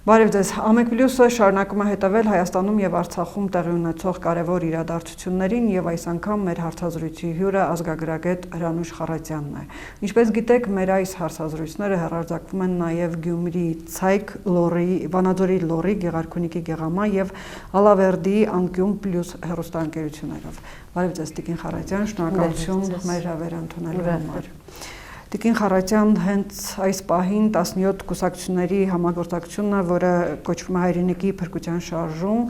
Բարև ձեզ, Ամեկ Պլյուսը շարունակում է հետևել Հայաստանում եւ Արցախում տեղի ունեցող կարևոր իրադարձություններին եւ այս անգամ մեր հարցազրույցի հյուրը ազգագրագետ Հրանուշ Խառատյանն է։ Ինչպես գիտեք, մեր այս հարցազրույցները հեռարձակվում են նաեւ Գյումրի Ցայք Լորի, Վանաձորի Լորի, Գեղարքունիքի Գեղամա եւ Ալավերդի Անկյուն Պլյուս հեռուստաընկերություններով։ Բարև ձեզ, Տիկին Խառատյան, շնորհակալություն մեր հավերը ընդունելու համար։ Տիկին Խառատյան, հենց այս պահին 17 կուսակցությունների համագործակցությունը, որը կոչվում է Հայրենիքի փրկության շարժում,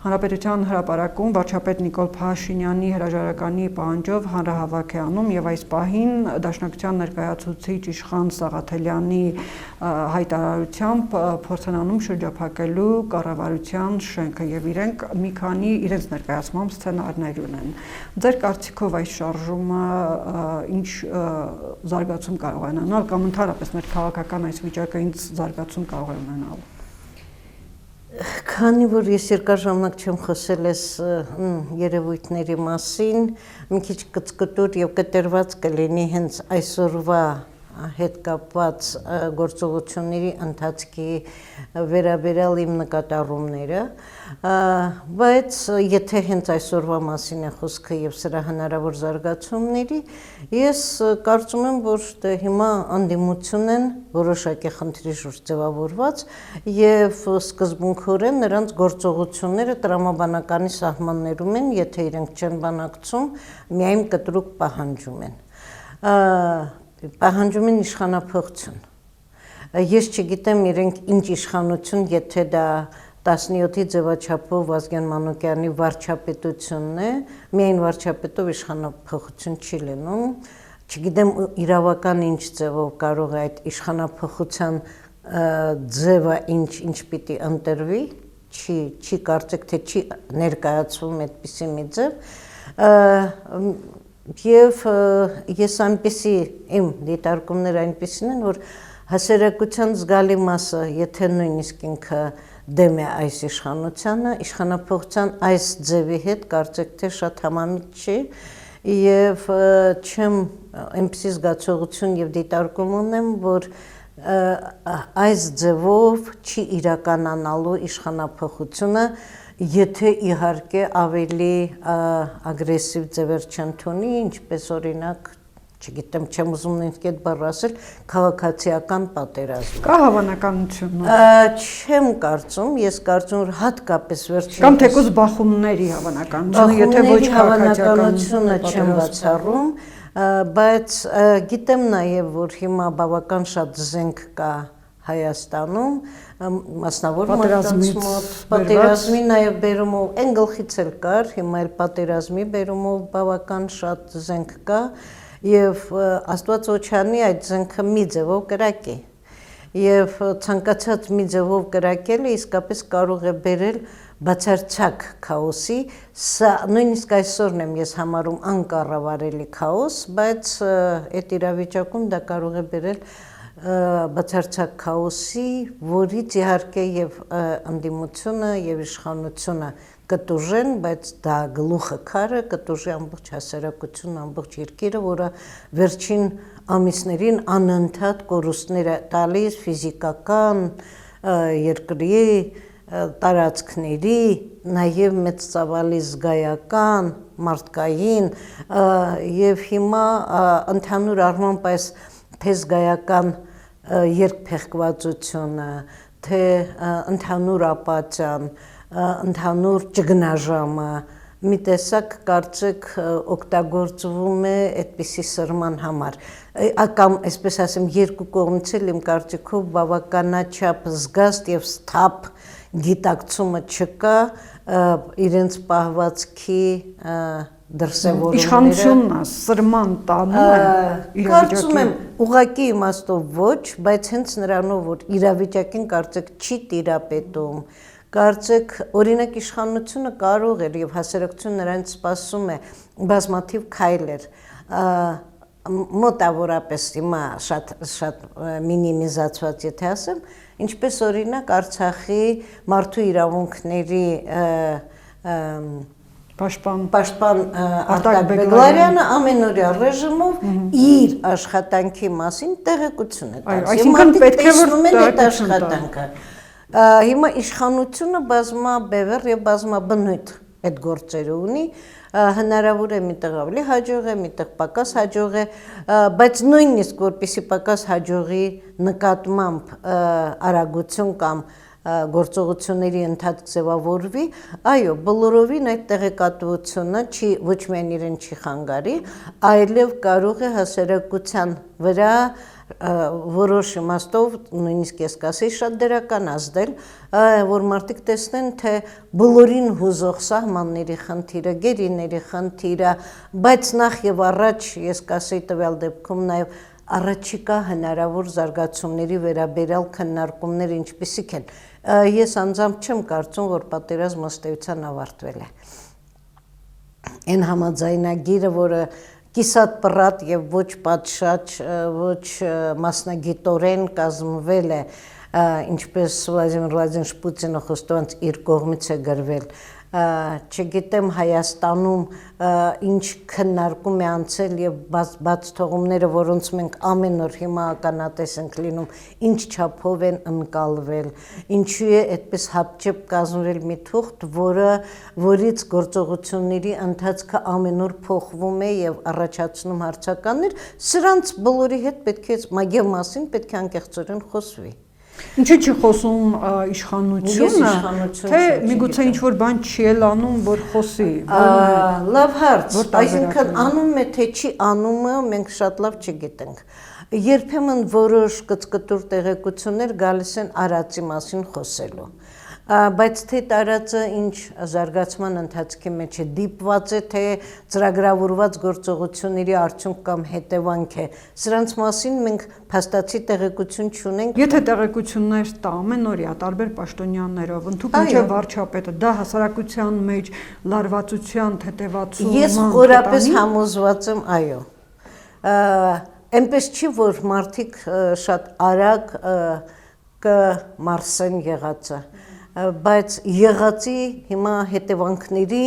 Հանրապետության հրապարակում վարչապետ Նիկոլ Փաշինյանի հրաժարականի պահանջով հանրահավաք է անում եւ այս պահին Դաշնակցության ներկայացուցիչ Իշխան Սաղաթելյանի հայտարարությամբ փորձ են անում շրջափակելու կառավարության շենքը եւ իրենք մի քանի իրենց ներկայացմամբ սցենարներ ունեն։ Ձեր կարծիքով այս շարժումը ինչ զարգացում կարող է ունենալ կամ ընդհանրապես մեր քաղաքական այս վիճակը ինչ զարգացում կարող է ունենալ։ Քանի որ ես երկար ժամանակ չեմ խոսել այս երևույթների մասին, մի քիչ կծկտուր եւ կտրված կլինի հենց այսօրվա հետ կապված գործողությունների ընթացքի վերաբերյալ իմ նկատառումները, բայց եթե հենց այսօրվա մասին է խոսքը եւ սրա հնարավոր զարգացումների, ես կարծում եմ, որ հիմա անդիմություն են որոշակի խնդրի շուրջ ձևավորված եւ սկզբունքորեն նրանց գործողությունները տրամաբանականի սահմաններում են, եթե իրենք չեն բանակցում, միայն կտրուկ պահանջում են։ Պահանջում են իշխանափոխություն։ Ես չգիտեմ իրենք ինչ իշխանություն, եթե դա 17-ի ձևաչափով Վազգեն Մանուկյանի վարչապետությունն է, միայն վարչապետով իշխանափոխություն չի լինում, չգիտեմ իրավական ինչ ձևով կարող է այդ իշխանափոխության ձևը ինչ պիտի ընտրվի, չի կարծեք թե չի ներկայացվում այդպիսի մի ձև, Եվ ես այնպիսի իմ դիտարկումները այնպիսին են, որ հասարակության զգալի մասը, եթե նույնիսկ ինքը դեմ է այս իշխանությանը, իշխանափոխության այս ձևի հետ կարծեք թե շատ համամիտ չի եւ չեմ այնպիսի զգացողություն եւ դիտարկում ունեմ, որ այս ձևով չի իրականանալու իշխանափոխությունը, եթե իհարկե ավելի ագրեսիվ ձևեր չընդունի, ինչպես օրինակ, չգիտեմ, չեմ ուզում նույնիսկ այդ բառը ասել, քաղաքացիական պատերազմ։ Կա հավանականություն։ Չեմ կարծում, ես կարծում որ հատկապես վերջին կամ թեկուզ բախումների հավանականությունը, եթե ոչ հավանականությունը չեմ բացառում, բայց գիտեմ նաև, որ հիմա բավական շատ զենք կա Հայաստանում, մասնավոր մարդկանց մոտ պատերազմի նաև բերումով, այն գլխից էլ կար, հիմա էլ պատերազմի բերումով բավական շատ զենք կա եւ Աստված օչանի այդ զենքը մի ձևով կրակի եւ ցանկացած մի ձևով կրակելը իսկապես կարող է բերել բացարձակ քաոսի, սա նույնիսկ այսօրն եմ ես համարում անկառավարելի քաոս, բայց այդ իրավիճակում դա կարող է բերել բացարձակ քաոսի, որից իհարկե եւ անդիմությունը եւ իշխանությունը կտուժեն, բայց դա գլուխը քարը կտուժի ամբողջ հասարակությունն, ամբողջ երկիրը, որը վերջին ամիսներին անընդհատ կորուստներ է տալիս ֆիզիկական, երկրի, տարածքների, նաեւ մեծ ծավալի զգայական, մարդկային եւ հիմա ընդհանուր առմամբ այս թե զգայական երկփեղկվածությունը, թե ընդհանուր ապաթիան, ընդհանուր ճգնաժամը, մի տեսակ կարծեք օգտագործվում է այդպիսի սրման համար, կամ այսպես ասեմ երկու կողմից էլ իմ կարծիքով բավականաչափ զգաստ եւ սթափ գիտակցումը չկա իրենց պահվածքի դրսևորումները իշխանությունն է սրման տանում է իրավիճակին։ Կարծում եմ ուղղակի իմաստով ոչ, բայց հենց նրանով որ իրավիճակին կարծեք չի տիրապետում, կարծեք օրինակ իշխանությունը կարող էր եւ հասարակությունը նրանց սպասում է բազմաթիվ քայլեր, մոտավորապես հիմա շատ մինիմիզացված եթե ասեմ, ինչպես օրինակ Արցախի մարդու իրավունքների Պաշտպան Արտակ Բեգլարյանը ամենօրյա ռեժիմով իր աշխատանքի մասին տեղեկություն է տալիս։ Այսինքն պետք է որ այդ աշխատանքը Հիմա իշխանությունը բազմաբևեռ եւ բազմաբնույթ այդ գործերը ունի, հնարավոր է միտեղ ավելի հաջող է, միտեղ պակաս հաջող է, բայց նույնիսկ որպեսզի պակաս հաջողի նկատմամբ արագություն կամ գործողությունների ընթացք ձևավորվի, այո, բոլորովին այդ տեղեկատվությունը ոչ միայն իրեն չի խանգարի, այլև կարող է հասարակության վրա որոշ իմաստով, նույնիսկ ես կասեի շատ դրական ազդել, որ մարդիկ տեսնեն, թե բոլորին հուզող սահմանների խնդիրը, գերիների խնդիրը, բայց նախ եւ առաջ ես կասեի տվյալ դեպքում նաեւ առաջիկա հնարավոր զարգացումների վերաբերյալ քննարկումները ինչպիսիք են։ Ես անձամբ չեմ կարծում, որ պատերազմը ըստ էության ավարտվել է։ Այն համաձայնագիրը, որը կիսատ պռատ եւ ոչ պատշաճ, ոչ մասնագիտորեն կազմվել է, ինչպես Վլադիմիր Վլադիմիրոչ Պուտինը խոստովանց իր կողմից է գրվել, չգիտեմ Հայաստանում ինչ քննարկում է անցել եւ բաց թողումները, որոնց մենք ամեն օր հիմա ականատես ենք լինում, ինչ չափով են ընկալվել, ինչու է այդպես հապճեպ կազմվել մի թուղթ, որից գործողությունների ընթացքը ամեն օր փոխվում է եւ առաջացնում հարցականներ, սրանց բոլորի հետ պետք է մագիա մասին պետք է անկեղծորեն խոսվի։ Ինչու՞ չի խոսում իշխանությունը, թե միգուցե ինչ-որ բան չի էլ անում, որ խոսի։ Լավ հարց, այսինքն անում է, թե չի անումը, մենք շատ լավ չգիտենք։ Երբեմն որոշ կծկտուր տեղեկություններ գալիս են արածի մասին խոսելու։ Բայց թե տարածը ինչ զարգացման ընթացքի մեջ է դիպված է, թե ծրագրավորված գործողությունների արդյունք կամ հետևանք է, սրանց մասին մենք փաստացի տեղեկություն չունենք։ Եթե տեղեկություններ տա ամենօրյա տարբեր պաշտոնյաներով, ընդհանուր մինչև վարչապետը, դա հասարակության մեջ լարվածության թեթևացում։ Ես խորապես համոզված եմ, այո։ Այնպես չի, որ մարդիկ շատ արագ կմարսեն եղածը, բայց եղածի հիմա հետևանքների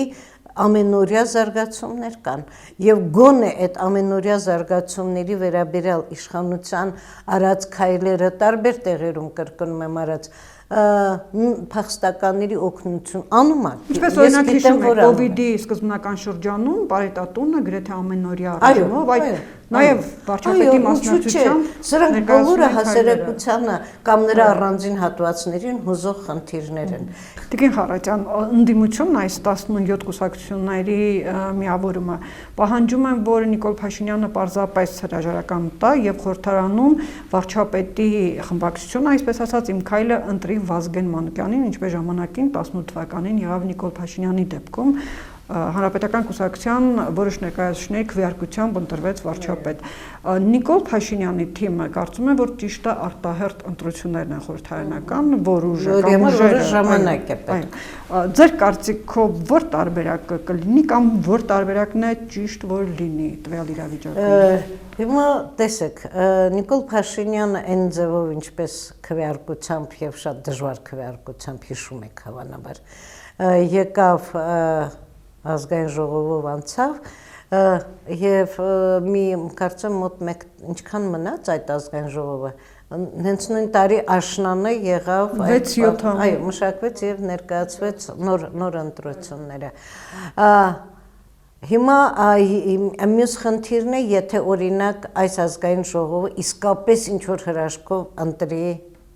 ամենօրյա զարգացումներ կան եւ գոնե այդ ամենօրյա զարգացումների վերաբերյալ իշխանության արած քայլերը տարբեր տեղերում կրկնում եմ արած փախստականների օգնություն անում է։ Ինչպես օրինակ հիշում եք COVID-ի սկզբնական շրջանում Պարետատունը գրեթե ամենօրյա ռեժիմով, այդ նաև վարչապետի մասնակցությամբ սրանք բոլորը հասարակությանը կամ նրա առանձին հատվածներին հուզող խնդիրներ են։ Տիկին Խառատյան, ընդդիմությունն այս 17 կուսակցությունների միավորումը պահանջում են, որ Նիկոլ Փաշինյանը պարզապես հրաժարական տա եւ խորհրդարանում վարչապետի խմբակցությունը, այսպես ասած, իմ քայլը ընտրի Վազգեն Մանուկյանին, ինչպես ժամանակին 18 թվականին եղավ Նիկոլ Փաշինյանի դեպքում Հանրապետական կուսակցության որոշ ներկայացուցիչների քվեարկությամբ ընտրվեց վարչապետ։ Նիկոլ Փաշինյանի թիմը կարծում է, որ ճիշտ է արտահերթ ընտրություններն են խորհրդարանական, որ ուժը կամ ուժերը ժամանակ է պետք։ Ձեր կարծիքով որ տարբերակը կլինի կամ որ տարբերակն է ճիշտ որ լինի տվյալ իրավիճակում։ Հիմա տեսեք, Նիկոլ Փաշինյանը այն ձևով ինչպես քվեարկությամբ եւ շատ դժվար քվեարկությամբ հիշում եք հավանաբար եկավ ազգային ժողովով անցավ եւ մի կարծեմ մոտ մեկ ինչքան մնաց այդ ազգային ժողովը հենց նույն տարի աշնանը եղավ 6-7 այո մշակվեց եւ ներկայացվեց նոր ընտրությունները հիմա մյուս խնդիրն է եթե օրինակ այս ազգային ժողովը իսկապես ինչ որ հրաշքով ընտրի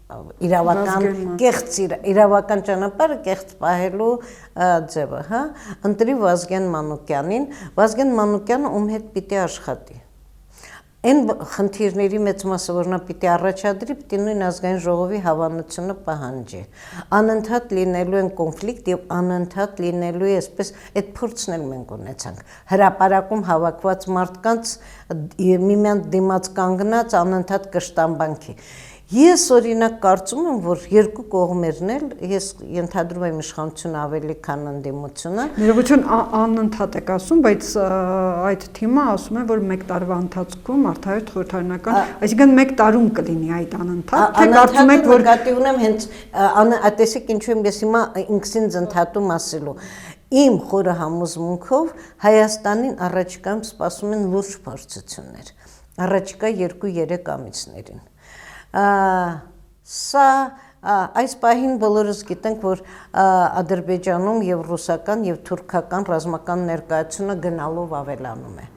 իրավական կեղծ իրավական ճանապարհը կեղծ պահելու ձևը, հա, ընտրի Վազգեն Մանուկյանին, Վազգեն Մանուկյանը ում հետ պիտի աշխատի։ Այն խնդիրների մեծ մասը, որ նա պիտի առաջադրի, պիտի նույն ազգային ժողովի հավանությունը պահանջի։ Անընդհատ լինելու են կոնֆլիկտ եւ անընդհատ լինելու է այսպես այդ փորձն էլ մենք ունեցանք։ Հրապարակում հավաքված մարդկանց միմյանց դիմաց կանգնած անընդհատ կշտամբանքի։ Ես օրինակ կարծում եմ, որ երկու կողմերն էլ, ես ենթադրում եմ իշխանությունը ավելի քան ընդդիմությունը։ Ներողություն անընդհատ եք ասում, բայց այդ թիմը ասում է, որ մեկ տարվա ընթացքում արտահերթ խորհրդարանական, այսինքն մեկ տարում կլինի այդ անընդհատ, թե կարծում եք, որ նկատի ունեմ հենց տեսեք ինչու եմ ես հիմա ինքսինձ ընդհատում ասելու։ Իմ խորը համոզմունքով Հայաստանին առաջիկայում սպասում են լուրջ փորձություններ։ Առաջիկա 2-3 ամիսներին։ Սա այս պահին բոլորս գիտենք, որ Ադրբեջանում եւ ռուսական եւ թուրքական ռազմական ներկայությունը գնալով ավելանում է։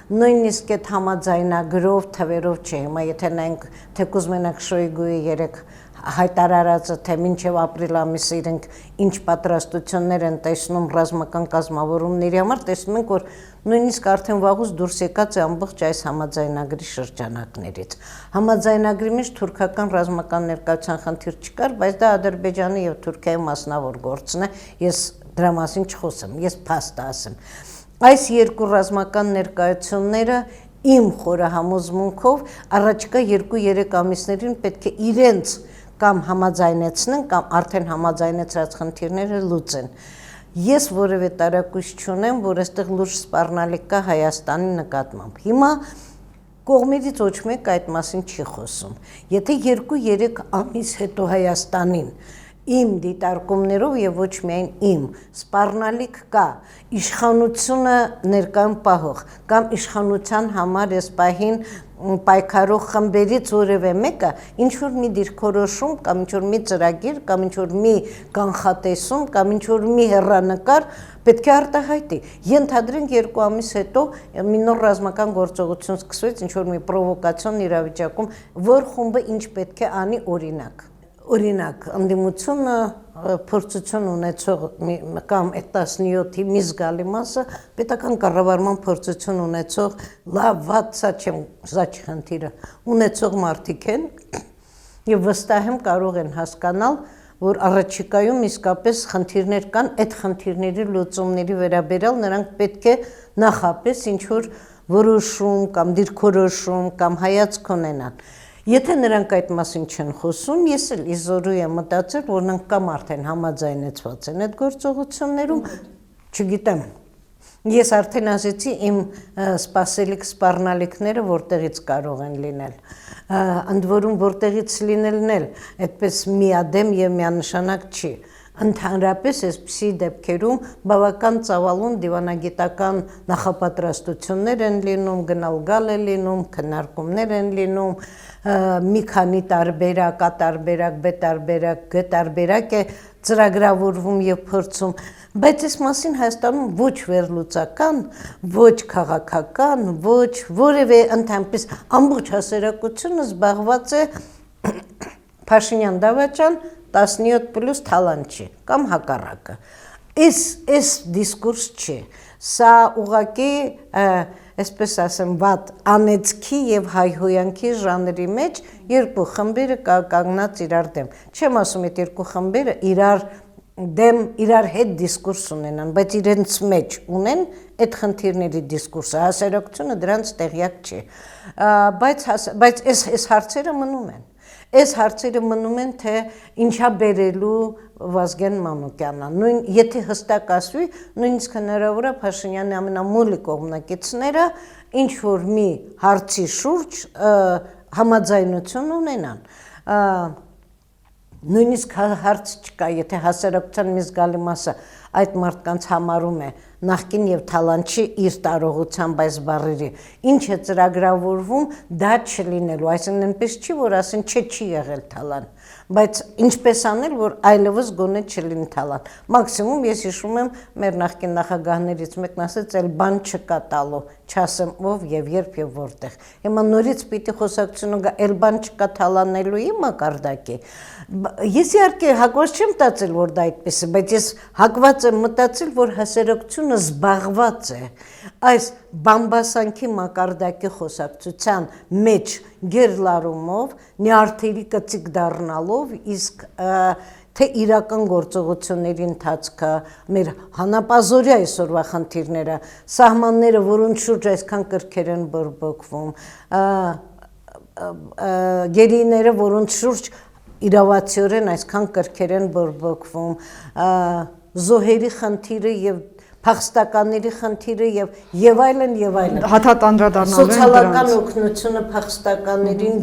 Նույնիսկ այդ համաձայնագրով թվերով չէ, հիմա եթե նայենք թեկուզ մենակ Շոյգուի երեք հայտարարածը, թե մինչև ապրիլ ամիսը իրենք ինչ պատրաստություններ են տեսնում ռազմական կազմավորումների համար, տեսնում ենք, որ նույնիսկ արդեն վաղուց դուրս եկած է ամբողջ այս համաձայնագրի շրջանակներից։ Համաձայնագրի մեջ թուրքական ռազմական ներկայության խնդիր չկար, բայց դա Ադրբեջանի եւ Թուրքիայի մասնավոր գործն է, ես դրա մասին չխոսեմ, ես փաստ ասեմ։ Այս երկու ռազմական ներկայությունները իմ խորը համոզմունքով առաջիկա 2-3 ամիսներին պետք է իրենց կամ համաձայնեցնեն, կամ արդեն համաձայնեցրած խնդիրները լուծեն։ Ես որևէ տարակույս չունեմ, որ այստեղ լուրջ սպառնալիք կա Հայաստանի նկատմամբ։ Հիմա կողմերից ոչ մեկ այդ մասին չի խոսում։ Եթե 2-3 ամիս հետո Հայաստանին իմ դիտարկումներով եւ ոչ միայն իմ սպառնալիք կա իշխանությունը ներկայում պահող կամ իշխանության համար այս պահին պայքարող խմբերից որևէ մեկը ինչ որ մի դիրքորոշում կամ ինչ որ մի ծրագիր կամ ինչ որ մի կանխատեսում կամ ինչ որ մի հեռանկար պետք է արտահայտի։ Ենթադրենք 2 ամիս հետո մի նոր ռազմական գործողություն սկսվեց ինչ որ մի պրովոկացիոն իրավիճակում, որ խումբը ինչ պետք է անի Օրինակ, ընդդիմությունը փորձություն ունեցող կամ 17-ի մի զգալի մասը պետական կառավարման փորձություն ունեցող լավ վատ սա չխնդիրը ունեցող մարդիկ են եւ վստահ եմ կարող են հասկանալ, որ առաջիկայում իսկապես խնդիրներ կան, այդ խնդիրների լուծումների վերաբերյալ նրանք պետք է նախապես ինչ որ որոշում կամ դիրքորոշում կամ հայացք ունենան։ Եթե նրանք այդ մասին չեն խոսում, ես էլ իզորու եմ մտածել, որ նրանք կամ արդեն համաձայնեցված են այդ գործողություններում, չգիտեմ։ Ես արդեն ասեցի իմ սպասելիք սպառնալիքները որտեղից կարող են լինել։ Ընդ որում որտեղից լինելն էլ այդպես միադեմ եւ միանշանակ չի։ Ընդհանրապես այսպիսի դեպքերում բավական ծավալուն դիվանագիտական նախապատրաստություններ են լինում, գնալ-գալ է լինում, քննարկումներ են լինում, մի քանի տարբերակ, A տարբերակ, B տարբերակ, G տարբերակ է ծրագրավորվում եւ փորձում, բայց այս մասին Հայաստանում ոչ վերլուծական, ոչ քաղաքական, ոչ որևէ ընդհանրապես ամբողջ հասարակությունը զբաղված է Փաշինյան դավաճան 17+ թալանչի կամ հակառակը։ Այս դիսկուրս չի։ Սա ուղղակի, այսպես ասեմ, վատ անեծքի եւ հայհոյանքի ժանրի մեջ երկու խմբերը կանգնած իրար դեմ։ Չեմ ասում այդ երկու խմբերը իրար հետ դիսկուրս ունենան, բայց իրենց մեջ ունեն այդ խնդիրների դիսկուրսը, հասարակությունը դրանց տեղյակ չի։ Բայց այս հարցերը մնում են։ Այս հարցերը մնում են, թե ինչա բերելու Վազգեն Մանուկյանը։ Եթե հստակ ասվի, նույնիսկ հնարավոր է Փաշինյանի ամենամոլի կողմնակիցները ինչ որ մի հարցի շուրջ համաձայնություն ունենան։ Նույնիսկ հարց չկա, եթե հասարակության մի զգալի մասը այդ մարդկանց համարում է նախկին եւ թալանչի իր տարողությամբ այս բառերի, ինչ է ծրագրավորվում դա չլինելու, այսինքն այնպես չի, որ ասեն չի եղել թալան, բայց ինչպես անել, որ այլևս գոնե չլինի թալան։ Մաքսիմում ես հիշում եմ մեր նախկին նախագահներից մեկն ասեց, «Էլ բան չկա տալու, չասեմ ով եւ երբ եւ որտեղ»։ Հիմա նորից պիտի խոսակցությունը գա, «Էլ բան չկա թալանելու» մակարդակի։ Ես իհարկե հակված չեմ մտածել, որ դա այդպես է, բայց ես հակված եմ մտածել, որ հասարակությունը զբաղված է այս բամբասանքի մակարդակի խոսակցության մեջ գերլարումով, նյարդերի կծիկ դառնալով, իսկ թե իրական գործողությունների ընթացքը, մեր հանապազորյա այսօրվա խնդիրները, սահմանները, որոնց շուրջ այսքան կրքեր են բորբոքվում, գերիները, որոնց շուրջ իրավացիորեն այսքան կրքեր են բորբոքվում, զոհերի խնդիրը եւ փախստականների խնդիրը եւ այլն եւ այլն, հաթաթ անդրադառնալու սոցիալական օգնությունը փախստականներին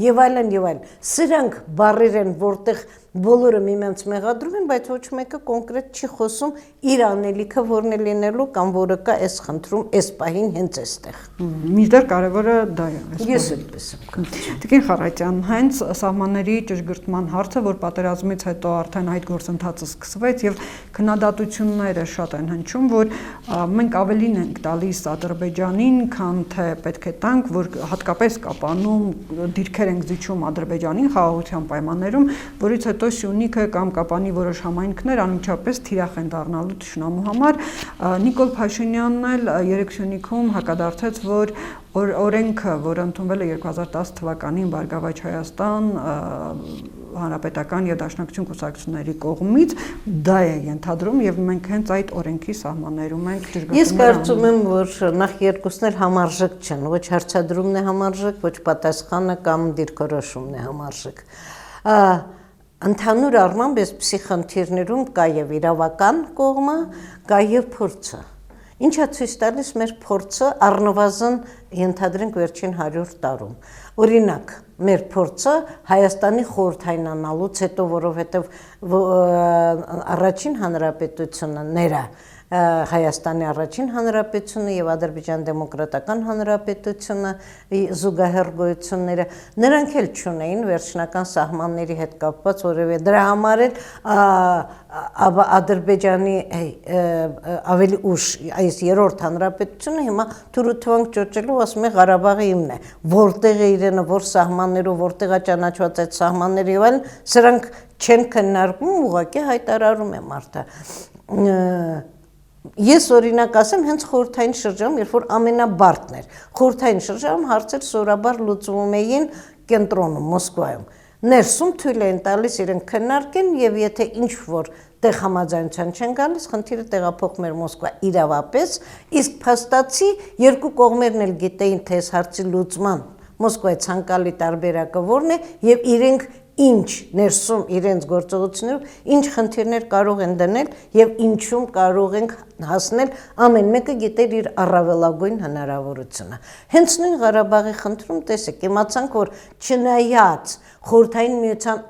եւ այլն եւ այլն, սրանք բառեր են, որտեղ բոլորը միմյանց մեղադրում են, բայց ոչ մեկը կոնկրետ չի խոսում իր անելիքը որն է լինելու կամ որը կա այս խնդրում, այս պահին հենց այստեղ։ Մինչդեռ կարևորը դա է։ Ես այդպես եմ կարծում։ Տիկին Խարատյան, հենց սահմանների ճշգրտման հարցը, որ պատերազմից հետո արդեն այդ գործընթացը սկսվեց եւ քննադատությունները շատ են հնչում, որ մենք ավելին ենք տալիս Ադրբեջանին, քան թե պետք է տանք, որ հատկապես կապանում դիրքեր ենք զիջում Ադրբեջանին խաղաղության պայմաններում, որից հետո Սյունիքը կամ Կապանի որոշ համայնքներ անմիջապես թիրախ են դառնալու թշնամու համար։ Նիկոլ Փաշինյանն էլ երեք Սյունիքում հակադարձեց, որ օրենքը, որը ընդունվել է 2010 թվականին Բարգավաճ Հայաստան հանրապետական եւ դաշնակցություն կուսակցությունների կողմից, դա է ենթադրում եւ մենք հենց այդ օրենքի սահմաններում ենք ճշգրտումներ։ Ես կարծում եմ, որ նախ երկուսն էլ համարժեք չեն, ոչ հարցադրումն է համարժեք, ոչ պատասխանը կամ դիրքորոշումն է համարժեք։ Ընդհանուր առմամբ այսպիսի խնդիրներում կա եւ իրավական կողմը, կա եւ փորձը։ Ինչա ցույց տալիս մեր փորձը առնվազն ենթադրենք վերջին 100 տարում։ Օրինակ, մեր փորձը Հայաստանի խորհրդայնանալուց հետո, որովհետև առաջին հանրապետությունները Հայաստանի առաջին հանրապետությունը եւ Ադրբեջան դեմոկրատական հանրապետությունը զուգահեռ գոյությունները նրանք էլ չունեին վերջնական սահմանների հետ կապված որևէ դրա համար էլ Ադրբեջանի ավելի ուշ այս երրորդ հանրապետությունը հիմա թուրութվանք ճոճելու ասում է Ղարաբաղը իմն է որտեղ է իրենը որ սահմաններով որտեղ է ճանաչված այդ սահմանները եւ այլն սրանք չեն քննարկվում ուղղակի հայտարարում է մարդը Ես օրինակ ասեմ հենց խորհրդային շրջանում, երբ որ ամենաբարդն էր, խորհրդային շրջանում հարցեր սովորաբար լուծվում էին կենտրոնում, Մոսկվայում։ Ներսում թույլ էին տալիս իրենք քննարկեն եւ եթե ինչ որ տեղ համաձայնության չեն գալիս, խնդիրը տեղափոխում էր Մոսկվա իրավապես, իսկ փաստացի երկու կողմերն էլ գիտեին թե այս հարցի լուծման Մոսկվայի ցանկալի տարբերակը որն է եւ իրենք ինչ ներսում իրենց գործողություններով ինչ խնդիրներ կարող են դնել եւ ինչում կարող ենք հասնել ամեն մեկը գիտեր իր առավելագույն հնարավորությունը հենց նույն Ղարաբաղի խնդրում տեսեք իմացանք որ չնայած խորհրդային միության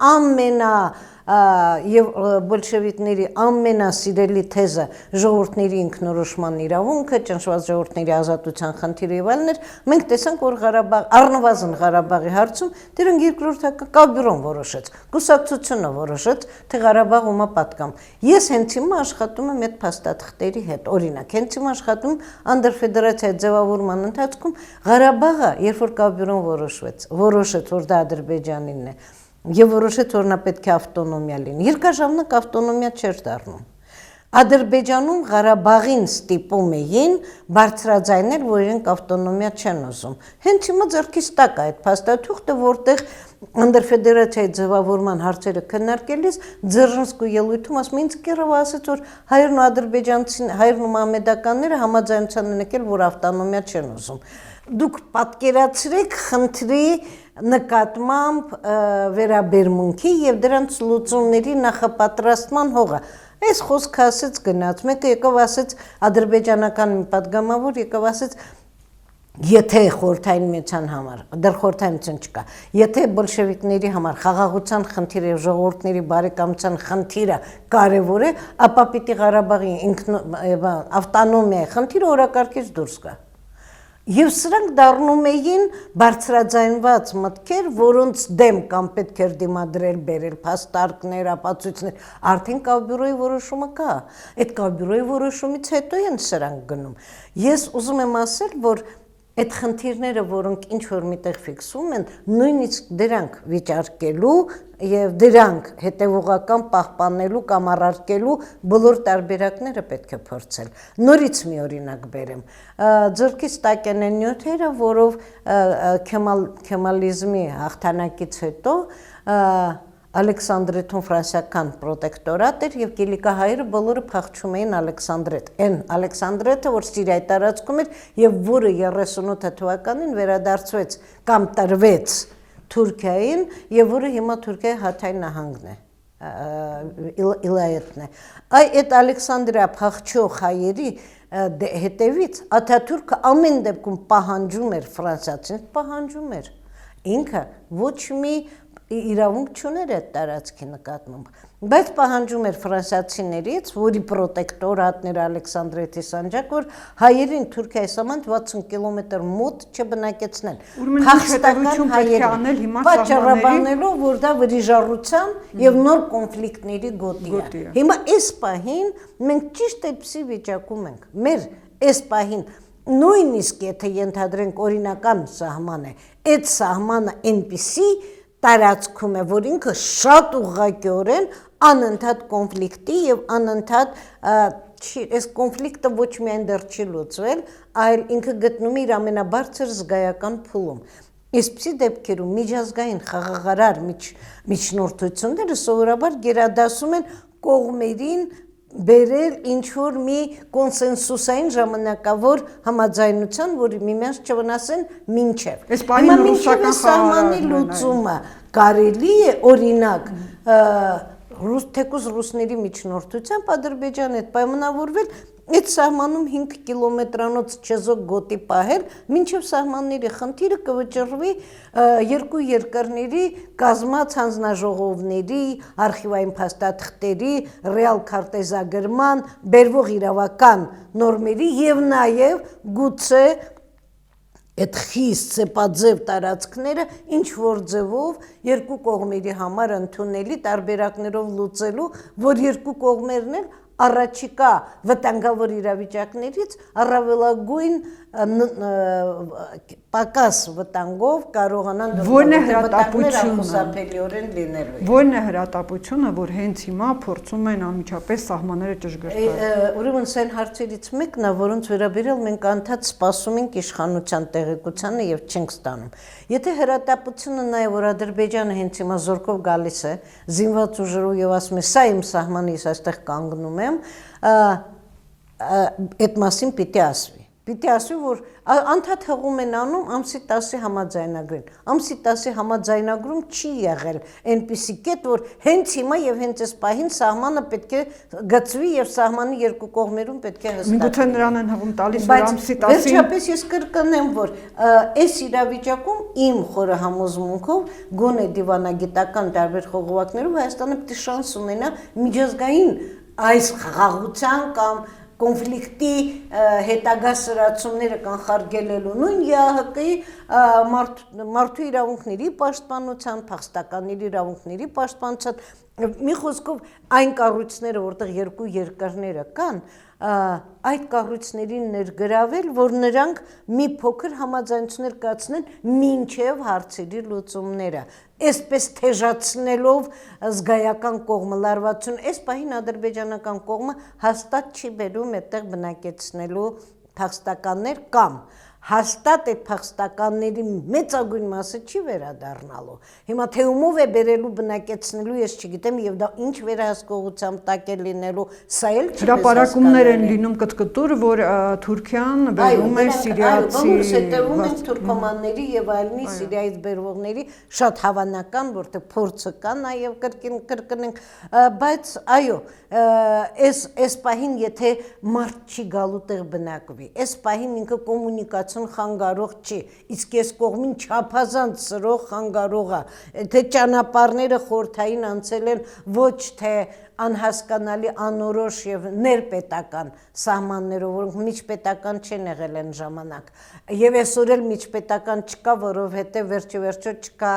եւ բոլշևիկների ամենասիրելի թեզը ժողովուրդների ինքնորոշման իրավունքը, ճնշված ժողովուրդների ազատության խնդիրը եւ այլն էր, մենք տեսանք որ Ղարաբաղ, առնվազն Ղարաբաղի հարցում դրանք երկրորդական բյուրոն որոշեց, կուսակցությունը որոշեց, թե Ղարաբաղ ումա պատկամ։ Ես հենց հիմա աշխատում եմ այդ փաստաթղթերի հետ, օրինակ, հենց հիմա աշխատում անդրֆեդերացիա ձևավորման ընթացքում Ղարաբաղը, երբ որ կաբյուրոն որոշեց, որ դա Ադրբեջանինն է Եվ որոշեց որ նա պետք է ավտոնոմիա լինի։ Երկաժամանակ ավտոնոմիա չէր դառնում։ Ադրբեջանում Ղարաբաղին ստիպում էին բարձրաձայնել, որ իրենք ավտոնոմիա չեն ուզում։ Հենց հիմա ձեռքից տակ է այդ փաստաթուղթը, որտեղ անդրֆեդերացիայի ձևավորման հարցերը քննարկելիս Ձեռնսկու ելույթում ասում ինձ Կիրովը ասաց, որ հայերն ու ադրբեջանցին, հայերն ու մահմեդականները համաձայնության են եկել, որ ավտոնոմիա չեն ուզում։ Դուք պատկերացրեք խնդրի նկատմամբ վերաբերմունքի եւ դրանց լուծումների նախապատրաստման հողը։ Այս խոսքը ասեց գնաց, մեկը եկավ ասեց ադրբեջանական մի падգամավոր եկավ ասեց Եթե խորհրդային միության համար, դեռ խորհրդային միություն չկա, եթե բոլշևիկների համար խաղաղության խնդիրը եւ ժողովուրդների բարեկամության խնդիրը կարեւոր է, ապա պիտի Ղարաբաղի ավտոնոմիայի խնդիրը օրակարգից դուրս գա։ Եվ սրանք դառնում էին բարձրաձայնված մտքեր, որոնց դեմ կամ պետք էր դիմադրել, բերել փաստարկներ, ապացույցներ, արդեն կաբյուրոյի որոշումը կա։ Այդ կաբյուրոյի որոշումից հետո են սրանք գնում։ Ես ուզում եմ ասել, որ այդ խնդիրները, որոնք ինչ որ միտեղ ֆիքսում են, նույնիսկ դրանք վիճարկելու եւ դրանք հետեւողական պահպանելու կամ առարկելու բոլոր տարբերակները պետք է փորձել։ Նորից մի օրինակ բերեմ։ Ձեռքից տակ են նյութերը, որով քեմալիզմի հաղթանակից հետո Ալեքսանդրեթում ֆրանսիական պրոտեկտորատ էր եւ գիլիկահայերը բոլորը փախչում էին Ալեքսանդրետ։ Այն Ալեքսանդրետը, որ Սիրիայի տարածքում էր եւ որը 38 թվականին վերադարձվեց կամ տրվեց Թուրքիային եւ որը հիմա Թուրքիայի Հաթայ նահանգն է։ Իլայեթն է։ Այդ Ալեքսանդրիա փախչող հայերի հետևից Աթաթուրքը ամեն դեպքում պահանջում էր ֆրանսիացիներից պահանջում էր։ Ինքը ոչ մի իրավունք չուներ այդ տարածքի նկատմամբ, բայց պահանջում էր ֆրանսիացիներից, որի պրոտեկտորատներ Ալեքսանդրիეთი Սանջակ, որ հայերին Թուրքիայի սահման 60 կիլոմետր մոտ չբնակեցնեն։ Փախստական հայերին պատճառաբանելով, որ դա վրիժառության եւ նոր կոնֆլիկտների գոտի է։ Հիմա այս պահին մենք ճիշտ այդպիսի վիճակում ենք։ Մեր այս պահին նույնիսկ եթե ենթադրենք օրինական սահման է, այդ սահմանը այնպիսի տարածքում է, որ ինքը շատ ուղղակիորեն անընդհատ կոնֆլիկտի եւ անընդհատ այս կոնֆլիկտը ոչ միայն դեռ չի լուծվել, այլ ինքը գտնում է իր ամենաբարձր զգայական փուլում։ Այսպիսի դեպքերում միջազգային խաղաղարար միջնորդությունները սովորաբար գերադասում են կողմերին բերել ինչ-որ մի կոնսենսուսային ժամանակավոր համաձայնության, որ միմյանց չվնասեն մինչև։ Հիմա մինչև սահմանի լուծումը կարելի է օրինակ թեկուզ ռուսների միջնորդությամբ Ադրբեջանը հետ պայմանավորվել այդ սահմանում 5 կիլոմետրանոց չեզոք գոտի պահել, մինչև սահմանների խնդիրը կվճռվի երկու երկրների կազմած հանձնաժողովների, արխիվային փաստաթղթերի, ռեալ քարտեզագրման, բերվող իրավական նորմերի եւ նաեւ գուցե այդ խիստ սեպաձև տարածքները ինչ որ ձևով երկու կողմերի համար ընդունելի տարբերակներով լուծելու, որ երկու կողմերն էլ առաջիկա վտանգավոր իրավիճակներից առավելագույն պակաս վտանգով կարողանան Որն է հրատապությունը, որ հենց հիմա փորձում են անմիջապես սահմանները ճշգրտել։ Ուրեմն սա հարցերից մեկն է, որոնց վերաբերյալ մենք անդադ սպասում ենք իշխանության տեղեկությանը եւ չենք ստանում։ Եթե հրատապությունը նայ որ Ադրբեջանը հենց հիմա զորքով գալիս է, զինված ուժերով եւ ասում է, սա իմ սահմանը, ես այստեղ կանգնում եմ, այդ մասին պիտի ասվի։ Պիտի ասվի, որ անդադ հղում են անում ամսի 10-ի համաձայնագրին։ Ամսի 10-ի համաձայնագրում չի եղել այնպիսի կետ, որ հենց հիմա եւ հենց այս պահին սահմանը պետք է գծվի եւ սահմանի երկու կողմերում պետք է հստակվի։ Միգուցե նրան են հղում տալիս, որ ամսի 10-ին Վերջապես ես կրկնեմ, որ այս իրավիճակում իմ խորը համոզմունքով գոնե դիվանագիտական տարբեր խողովակներով Հայաստանը պետք է շանս ունենա միջազգային այս խաղաղության կամ կոնֆլիկտի հետագա սրացումները կանխարգելելու նույն ԵԱՀԿ-ի մարդու իրավունքների պաշտպանության, փախստականների իրավունքների պաշտպանության, մի խոսքով այն կառույցները, որտեղ երկու երկրները կան, այդ կառույցներին ներգրավել, որ նրանք մի փոքր համաձայնություններ կայացնեն մինչև հարցերի լուծումները, այսպես թեժացնելով զգայական կողմը լարվածություն, այս պահին ադրբեջանական կողմը հաստատ չի բերում այդտեղ բնակեցնելու փախստականներ կամ հաստատ այդ փախստականների մեծագույն մասը չի վերադառնալու։ Հիմա թե ումով է բերելու բնակեցնելու ես չգիտեմ եւ դա ինչ վերահսկողությամբ տակ է լինելու, սա էլ չի։ Հրապարակումներ են լինում կտկտուր, որ Թուրքիան բերում է սիրիացի։ Այո, հետևում են թուրքոմանների եւ այլնի Սիրիայից բերվողների շատ հավանական, որտեղ փորձը կա նաեւ կրկնենք, բայց այո, այս պահին եթե մարդ չի գալու տեղ բնակվի, այս պահին ինքը կոմունիկացիոն խանգարող չի, իսկ այս կողմին չափազանց սրող խանգարող է, թե ճանապարհները խորթային անցել են ոչ թե անհասկանալի անորոշ եւ ներպետական սահմաններով, որոնք միջպետական չեն եղել են ժամանակ, եւ այսօր էլ միջպետական չկա, որովհետեւ վերջիվերջո չկա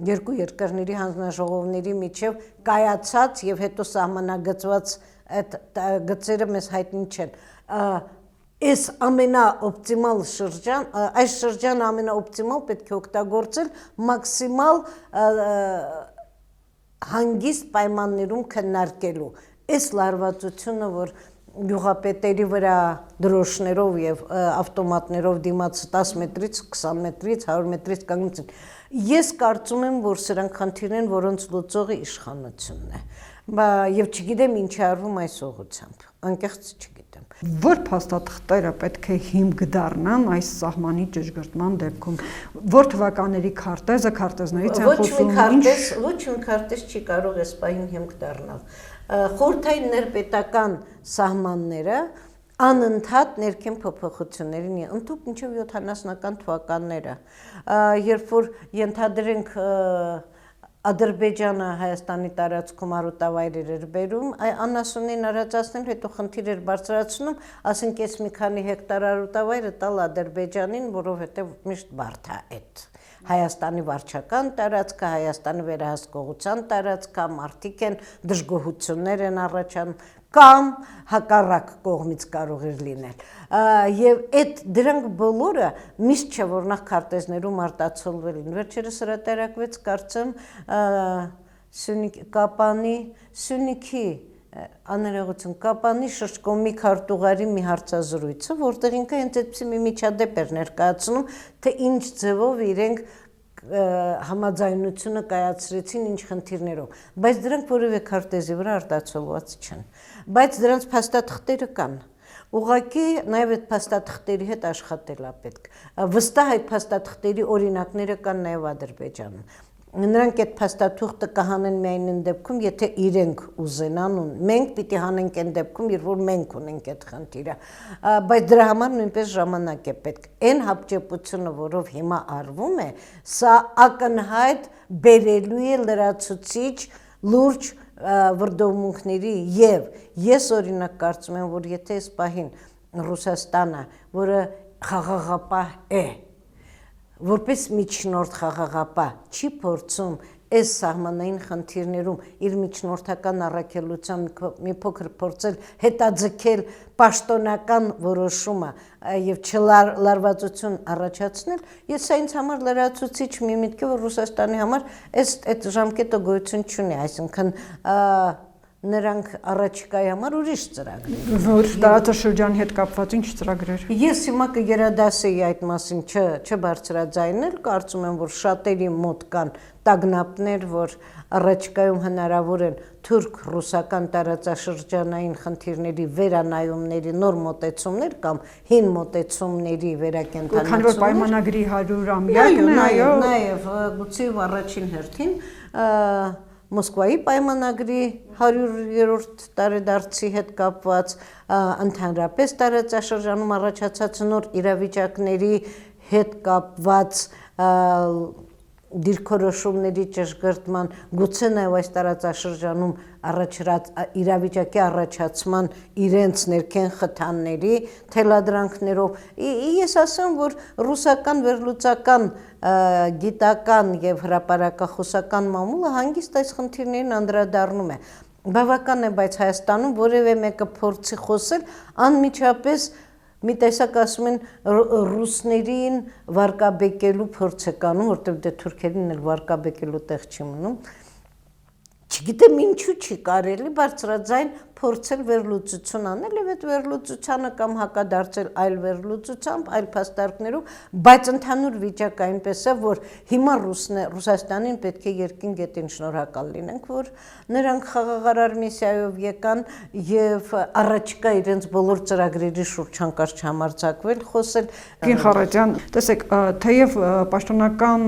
երկու երկրների հանձնաժողովների միջև կայացած եւ հետո սահմանագծված այդ գծերը մեզ հայտնի չեն։ Այս ամենաօպտիմալ շրջան, այս շրջանը ամենաօպտիմալ պետք է օգտագործել մաքսիմալ հանգիստ պայմաններում քննարկելու։ Այս լարվածությունը, որ գյուղապետերի վրա դրոշներով եւ ավտոմատներով դիմաց 10 մետրից, 20 մետրից, 100 մետրից կանգնած են, ես կարծում եմ, որ սրանք խնդիրներ են, որոնց լուծողը իշխանությունն է։ Եվ չգիտեմ ինչ արվում այս ուղղությամբ, անկեղծ չգիտեմ։ Որ փաստաթղթերը պետք է հիմք դառնան այս սահմանի ճշգրտման դեպքում, որ թվականների քարտեզը, քարտեզներից են խոսում, ոչ մի քարտեզ չի կարող այս պահին հիմք դառնալ։ Խորհրդային ներպետական սահմանները անընդհատ ներքին փոփոխություններին ընդհանուր մինչև 70-ական թվականները, երբ որ ենթադրենք Ադրբեջանը Հայաստանի տարածքում արոտավայրեր էր բերում, անասունին արածացնել, հետո խնդիր էր բարձրացնում, ասենք ես մի քանի հեկտար արոտավայրը տալ Ադրբեջանին, որովհետև միշտ բարդ է այդ։ Հայաստանի վարչական տարածքը, Հայաստանի վերահսկողության տարածքը, մարդիկ են, դժգոհություններ են առաջանում, կամ հակառակ կողմից կարող էր լինել։ Եվ այդ դրանք բոլորը միշտ չէ, որ նախ քարտեզներում արտացոլվել են։ Վերջերս հրատարակվեց, կարծեմ, Սյունիքի աներողություն Կապանի շրջկոմի քարտուղարի մի հարցազրույցը, որտեղ ինքը հենց այդպիսի մի միջադեպ էր ներկայացնում, թե ինչ ձևով իրենք համաձայնությունը կայացրեցին ինչ խնդիրներով, բայց դրանք որևէ քարտեզի վրա արտացոլված չեն, բայց դրանց փաստաթղթերը կան։ Ուղղակի նաև այդ փաստաթղթերի հետ աշխատել է պետք։ Վստահ այդ փաստաթղթերի օրինակները կան նաև Ադրբեջանում։ Նրանք այդ փաստաթուղթը կհանեն միայն այն դեպքում, եթե իրենք ուզենան, մենք պիտի հանենք այն դեպքում, երբ որ մենք ունենք այդ խնդիրը, բայց դրա համար նույնպես ժամանակ է պետք։ Այն հապճեպությունը, որով հիմա արվում է, սա ակնհայտ բերելու է լրացուցիչ լուրջ վրդովմունքների եւ ես օրինակ կարծում եմ, որ եթե այս պահին Ռուսաստանը, որը խաղաղապահ է, որպես միջնորդ խաղաղապահ չի փորձում այս սահմանային խնդիրներում իր միջնորդական առաքելությամբ մի փոքր փորձել հետաձգել պաշտոնական որոշումը եւ չլարվածություն առաջացնել, ես սա ինձ համար լրացուցիչ մի միտք է, որ Ռուսաստանի համար այդ ժամկետը գոյություն չունի, այսինքն նրանք առաջիկայի համար ուրիշ ծրագրեր։ Որ տարածաշրջանի հետ կապված ինչ ծրագրեր։ Ես հիմա կգերադասեի այդ մասին չբարձրաձայնել, կարծում եմ, որ շատերի մոտ կան տագնապներ, որ առաջիկայում հնարավոր են թուրք-ռուսական տարածաշրջանային խնդիրների վերանայումների նոր մոտեցումներ կամ հին մոտեցումների վերակենդանացումներ։ Քանի որ պայմանագրի 100-ամյակն է, այո, նաև գուցե առաջին հերթին Մոսկվայի պայմանագրի 100-րդ տարեդարձի հետ կապված, ընդհանրապես տարածաշրջանում առաջացած նոր իրավիճակների հետ կապված դիրքորոշումների ճշգրտման, գուցե նաև այս տարածաշրջանում իրավիճակի առաջացման իրենց ներքեն խթանների թելադրանքներով։ Ես ասեմ, որ ռուսական վերլուծական գիտական եւ հրապարակախոսական մամուլը հանգիստ այս խնդիրներին անդրադառնում է։ Բավական է, բայց Հայաստանում որևէ մեկը փորձի խոսել անմիջապես մի տեսակ ասում են ռուսներին վարկաբեկելու փորձ է կանում, որտեղ դե թուրքերին էլ վարկաբեկելու տեղ չի մնում։ Չգիտեմ ինչու չի կարելի բարձրաձայն փորձել վերլուծություն անել եւ այդ վերլուծությանը կամ հակադարձել այլ վերլուծությամբ, այլ փաստարկներով, բայց ընդհանուր վիճակը այնպես է, որ հիմա Ռուսաստանին պետք է երկին գետին շնորհակալ լինենք, որ նրանք խաղաղարար միսիայով եկան եւ առաջիկա իրենց բոլոր ծրագրերի շուրջ հանկարծ չհամարձակվել խոսել։ Գին Խառատյան, տեսեք, թեև պաշտոնական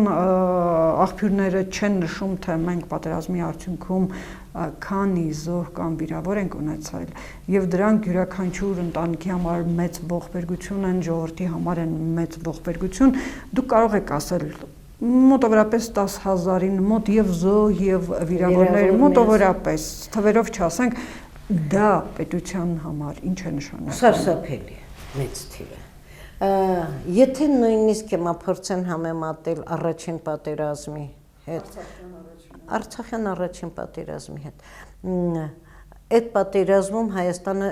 աղբյուրները չեն նշում, թե մենք պատերազմի արդյունքում քանի զոհ կամ վիրավոր ենք ունեցել եւ դրանք յուրաքանչյուր ընտանիքի համար մեծ ողբերգություն են, ժողովրդի համար են մեծ ողբերգություն, դուք կարող եք ասել մոտավորապես 10,000-ին մոտ եւ զոհ եւ վիրավորներ, մոտավորապես թվերով չասենք, դա պետության համար ինչ է նշանակում։ Սարսափելի մեծ թիվ է։ Եթե նույնիսկ հիմա փորձեն համեմատել առաջին պատերազմի հետ, Արցախյան առաջին պատերազմի հետ։ Այդ պատերազմում Հայաստանը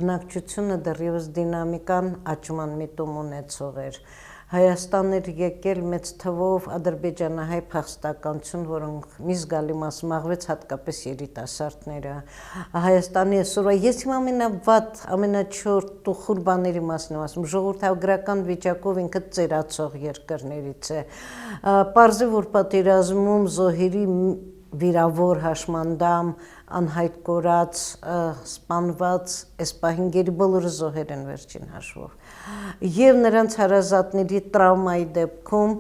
բնակչությունը դեռևս դինամիկան աճման միտում ունեցող էր։ Հայաստան էր եկել մեծ թվով ադրբեջանահայ փախստականություն, որոնք մի զգալի մաս մաղվեց հատկապես երիտասարդները։ Հայաստանի այսօրվա ես իմ ամենավատ, ամենաչոր տխուր բաների մասն եմ ասում, ժողովրդագրական վիճակով ինքը ծերացող երկրներից է։ Պարզ է, որ պատերազմում զոհերի վիրավոր, հաշմանդամ, անհայտ կորած, սպանված, այս պահին գերի բոլորը զոհեր են վերջին հաշվով։ Եվ նրանց հարազատների տրավմայի դեպքում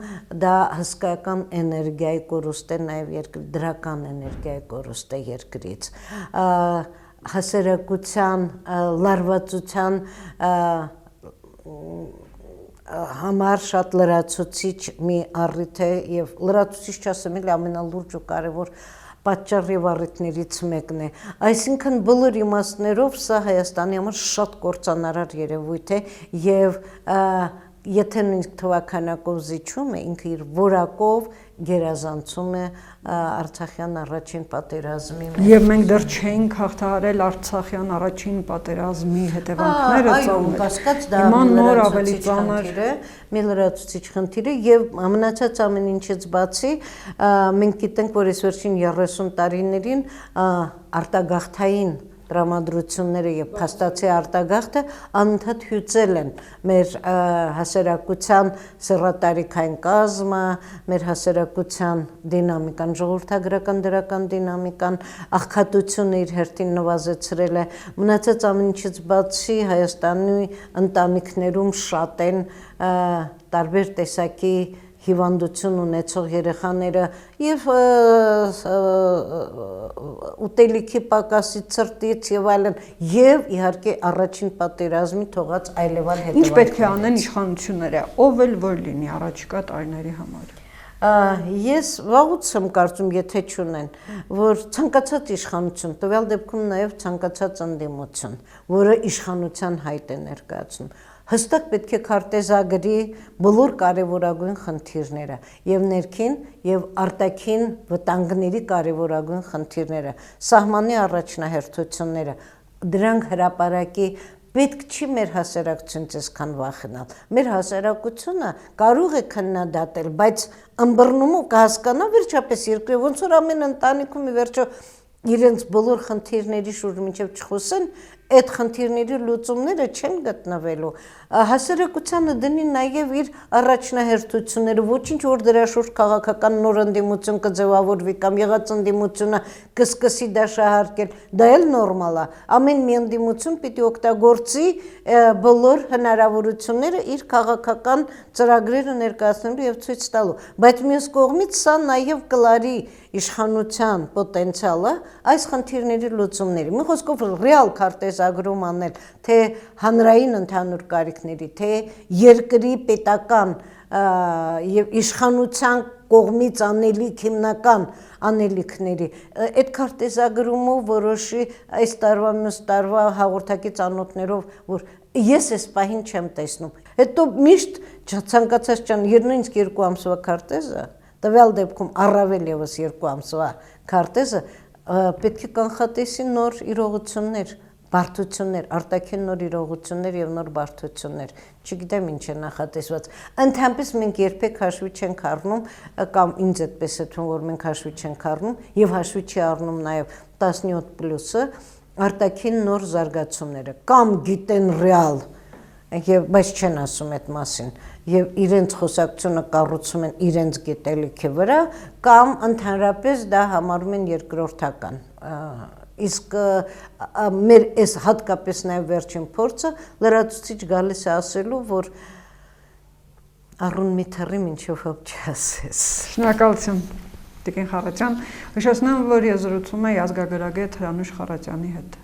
դա հսկայական էներգիայի կորուստ է, նաև դրական էներգիայի կորուստ է երկրից։ Հասարակության, լարվածության համար շատ լրացուցիչ մի առիթ է եւ լրացուցիչ չասեմ, էլի ամենալուրջ ու կարեւոր պատճառ եւ առիթներից մեկն է։ Այսինքն բոլոր իմաստներով սա Հայաստանի համար շատ կործանարար երևույթ է եւ եթե նույնիսկ թվականակով զիջում է, ինքը իր որակով գերազանցում է Արցախյան առաջին պատերազմի մեջ։ Եվ մենք դեռ չենք հաղթահարել Արցախյան առաջին պատերազմի հետևանքները ծանր։ Կասկած դա նոր ավելի ծանր է, մի լրացուցիչ խնդիր է եւ մնացած ամեն ինչից բացի մենք գիտենք, որ այս վերջին 30 տարիներին արտագաղթային տրամադրությունները եւ փաստացի արտագաղթը անընդհատ հյուծել են մեր հասարակության սեռատարիքային կազմը, մեր հասարակության դինամիկան, ժողովրդագրական դրական դինամիկան, աղքատությունը իր հերթին նվազեցրել է։ Մնացած ամեն ինչից բացի Հայաստանի ընտանիքներում շատ են տարբեր տեսակի հիվանդություն ունեցող երեխաները եւ ուտելիքի պակասի ցրտից եւ այլն եւ իհարկե առաջին պատերազմի թողած այլևալ հետևանքներ։ Ինչ պետք է անեն իշխանությունները, ով էլ որ լինի առաջիկա տարիների համար։ Ես վաղուց եմ կարծում, եթե չունեն, որ ցանկացած իշխանություն, տվյալ դեպքում նաեւ ցանկացած ընդդիմություն, որը իշխանության հայտ է ներկայացնում, հստակ պետք է քարտեզագրի բոլոր կարևորագույն խնդիրները եւ ներքին եւ արտաքին վտանգների կարևորագույն խնդիրները, սահմանի առաջնահերթությունները, դրանք հրապարակի պետք չի մեր հասարակությունից այսքան վախենալ։ Մեր հասարակությունը կարող է քննադատել, բայց ըմբռնումը կհասկանա վերջապես երկրի ոնց որ ամեն ընտանիքում ի վերջո իրենց բոլոր խնդիրների շուրջ մինչև չխոսեն, այդ խնդիրների լուծումները չեն գտնվելու։ Հասարակությանը դնի նաև իր առաջնահերթությունները, ոչինչ որ դրա շուրջ քաղաքական նոր ընդդիմություն կձևավորվի կամ եղած ընդդիմությունը կսկսի դաշահարկել, դա էլ նորմալ է։ Ամեն մի ընդդիմություն պիտի օգտագործի բոլոր հնարավորությունները իր քաղաքական ծրագրերը ներկայացնելու եւ ցույց տալու։ Բայց մյուս կողմից սա նաև կլարի իշխանության պոտենցիալը այս խնդիրների լուծումների։ Մի խոսքով ռեալ քարտեզագրում անել, թե հանրային ընդհանուր կարիքների, թե երկրի պետական եւ իշխանության կողմից անելիք հիմնական անելիքների, այդ քարտեզագրումով որոշի այս տարվա մյուս տարվա հաղորդակից անոթներով, որ ես այս պահին չեմ տեսնում։ Հետո միշտ ցանկացած ճան նույնիսկ 2 ամսվա քարտեզը, տվյալ դեպքում առավել եւս 2 ամսվա քարտեզը պետք է կանխատեսի նոր իրողություններ, բարդություններ, արտաքին նոր իրողություններ եւ նոր բարդություններ։ Չգիտեմ ինչ է նախատեսված։ Ընդհանրապես մենք երբեք հաշվի չենք առնում կամ ինձ այդպես է թվում, որ մենք հաշվի չենք առնում եւ հաշվի չի առնում նաեւ 17+-ը արտաքին նոր զարգացումները կամ գիտեն ռեալ բայց չեն ասում այդ մասին եւ իրենց խոսակցությունը կառուցում են իրենց գիտելիքի վրա կամ ընդհանրապես դա համարում են երկրորդական իսկ մեր այս հատկապես նաեւ վերջին փորձը լրացուցիչ գալիս է ասելու որ առուն մի թռի մինչեւ հոբ չասես։ Շնորհակալություն Տիկին Խառատյան, հիշեցնեմ որ ես զրուցում եի ազգագրագետ Հրանուշ Խառատյանի հետ։